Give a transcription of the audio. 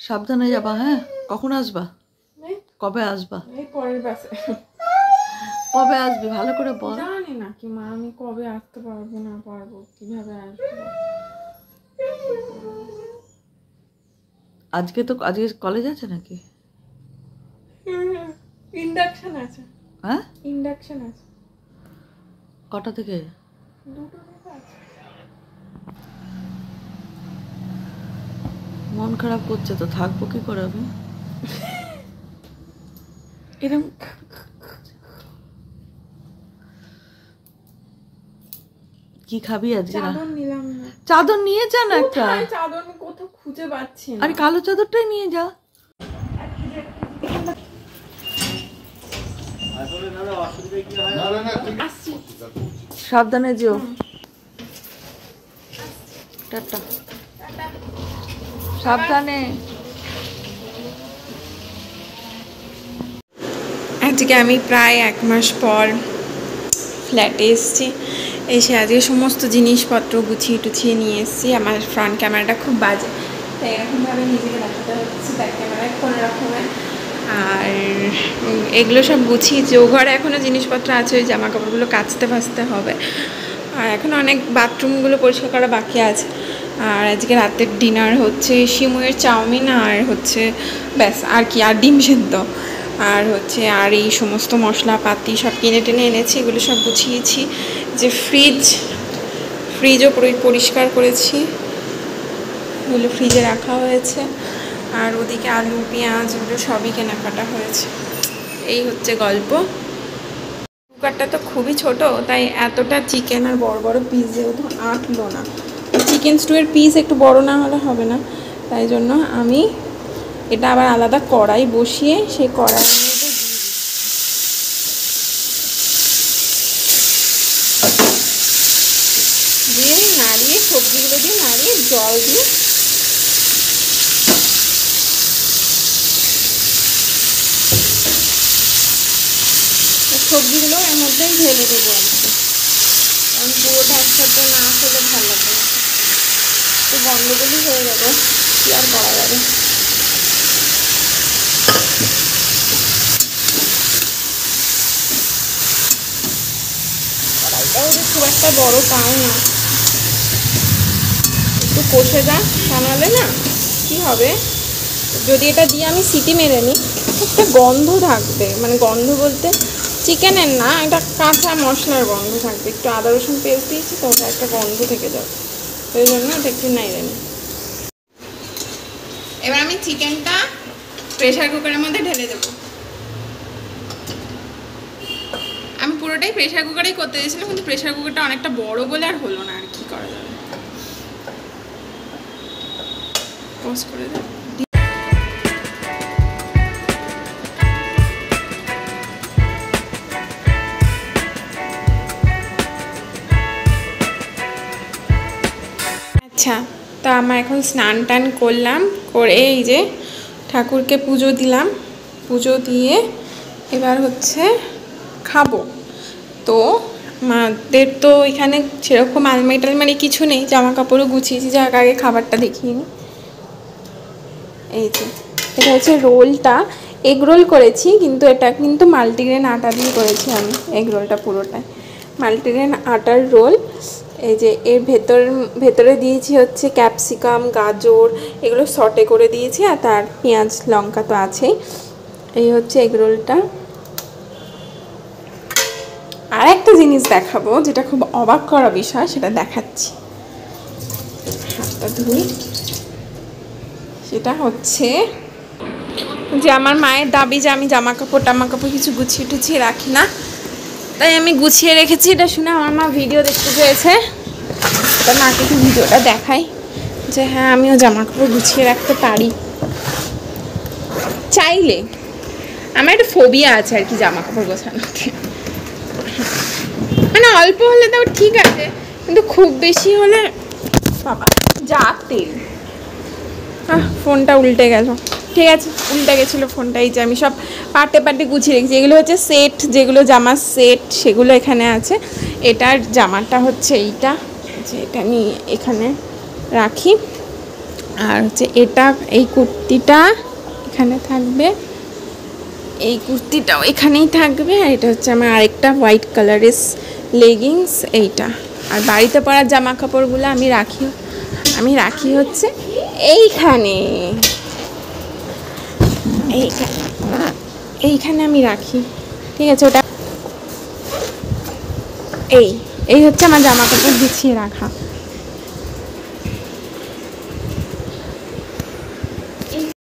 সাবধানে যাবা, হ্যাঁ? কখন আসবা? কবে আসবা? এই পরের বাসে। কবে আসবে ভালো করে বল। জানি না কি মা, আমি কবে আসতে পারবো না পারবো, কিভাবে আসবো। আজকে কলেজ আছে নাকি? ইন্ডাকশন আছে। হ্যাঁ, ইন্ডাকশন আছে। কটা থেকে? 2টো থেকে আছে। মন খারাপ করছে তো, থাকবো কি করে আমি? এরকম কি খাবি আজকে? চাদর নিলাম না। চাদর নিয়ে যা না একটা। চাদর আমি কোথাও খুঁজে পাচ্ছি না। আরে কালো চাদরটাই নিয়ে যা। সাবধানে যেও। টাটা। সাবধানে। আজকে আমি প্রায় 1 মাস পর ফ্ল্যাটে এসেছি। এসে আজকে সমস্ত জিনিসপত্র গুছিয়ে টুছিয়ে নিয়ে এসেছি। আমার ফ্রন্ট ক্যামেরাটা খুব বাজে, তাই এরকমভাবে নিজেকে দেখাতে হচ্ছে ব্যাক ক্যামেরায় কোনো রকমের। আর এগুলো সব গুছিয়েছি। ও ঘরে এখনও জিনিসপত্র আছে, ওই জামা কাপড়গুলো কাচতে ভাজতে হবে। আর এখনও অনেক বাথরুমগুলো পরিষ্কার করা বাকি আছে। আর আজকে রাতের ডিনার হচ্ছে শিমুয়ের চাউমিন আর হচ্ছে ব্যাস, আর কি, আর ডিম সেদ্ধ। আর হচ্ছে আর এই সমস্ত মশলাপাতি সব কিনে টেনে এনেছি, এগুলো সব গুছিয়েছি। যে ফ্রিজও পরিষ্কার করেছি, এগুলো ফ্রিজে রাখা হয়েছে। আর ওদিকে আলু পেঁয়াজ এগুলো সবই কেনাকাটা হয়েছে। এই হচ্ছে গল্প। কুকারটা তো খুবই ছোট, তাই এতটা চিকেন আর বড় বড় পিস যেহেতু আটলো না। চিকেন স্টুয়ের পিস একটু বড় না হলে হবে না, তাই জন্য আমি এটা আবার আলাদা কড়াই বসিয়ে সেই কড়াইয়ের মধ্যে দিয়ে নাড়িয়ে সবজিগুলো দিয়ে নাড়িয়ে জল দিয়ে সবজিগুলো এর মধ্যেই ঢেলে দেবো আর কি, কারণ পুরোটা একসাথে না হলে ভালো লাগবে না, তো গন্ধগুলি হয়ে যাবে, কি আর করা যাবে। কড়াইটাও যে খুব একটা বড় পাও না, একটু কষে যা, তা নাহলে না কী হবে, যদি এটা দিয়ে আমি সিটি মেরে নিই একটা গন্ধ থাকবে, মানে গন্ধ বলতে চিকেনের না, এটা কাঁচা মশলার গন্ধ থাকবে। একটু আদা রসুন পেস্ট দিয়েছি তো, ওটা একটা গন্ধ থেকে যাবে, ওই জন্য এটা একটু নাইড়ে নিই। এবার আমি চিকেনটা প্রেশার কুকারের মধ্যে ঢেলে দেবো। আমি পুরোটাই প্রেশার কুকারেই করতে দিয়েছিলাম, কিন্তু প্রেশার কুকারটা অনেকটা বড় বলে আর হলো না, আর কি করা যাবে। পজ করে দেব। আচ্ছা, তা আমার এখন স্নান টান করলাম, করে এই যে ঠাকুরকে পুজো দিলাম, পুজো দিয়ে এবার হচ্ছে খাবো। তো আমাদের তো এখানে সেরকম আলমারি টালমারি কিছু নেই, জামা কাপড়ও গুছিয়েছি, যার আগে খাবারটা দেখিয়ে নিই। এই যে এটা হচ্ছে রোলটা, এগ রোল করেছি, কিন্তু এটা কিন্তু মাল্টিগ্রেন আটা দিয়ে করেছি আমি। এগ রোলটা পুরোটাই মাল্টিগ্রেন আটার রোল। এই যে এর ভেতরে দিয়েছি হচ্ছে ক্যাপসিকাম, গাজর, এগুলো সটে করে দিয়েছি, আর তার পেঁয়াজ লঙ্কা তো আছেই। এই হচ্ছে এগ রোলটা। আর একটা জিনিস দেখাবো, যেটা খুব অবাক করা বিষয়, সেটা দেখাচ্ছি। হাতটা ধুই। সেটা হচ্ছে যে আমার মায়ের দাবি যে আমি জামা কাপড় কিছু গুছিয়ে টুছিয়ে রাখি না, তাই আমি গুছিয়ে রেখেছি। এটা শুনে আমার মা ভিডিও দেখতে চেয়েছে, তা মাকে একটু ভিডিওটা দেখাই যে হ্যাঁ আমিও জামা কাপড় গুছিয়ে রাখতে পারি চাইলে। আমার একটা ফোবিয়া আছে আর কি জামা কাপড় গোছানোতে, মানে অল্প হলে তাও ঠিক আছে, কিন্তু খুব বেশি হলে বাবা যা তেল। ফোনটা উল্টে গেল, ঠিক আছে উল্টে গেছিলো ফোনটা। এই যে আমি সব পার্টে পার্টে গুছিয়ে রেখেছি, এগুলো হচ্ছে সেট, যেগুলো জামার সেট সেগুলো এখানে আছে। এটার জামাটা হচ্ছে এইটা, যে এটা নিয়ে এখানে রাখি। আর হচ্ছে এটা, এই কুর্তিটা এখানে থাকবে, এই কুর্তিটাও এখানেই থাকবে। আর এটা হচ্ছে আমার আরেকটা হোয়াইট কালারের লেগিংস এইটা। আর বাড়িতে পরার জামা কাপড়গুলো আমি রাখি হচ্ছে এইখানে, এইখানে আমি রাখি, ঠিক আছে। ওটা এই হচ্ছে আমার জামা কাপড় গুছিয়ে রাখা।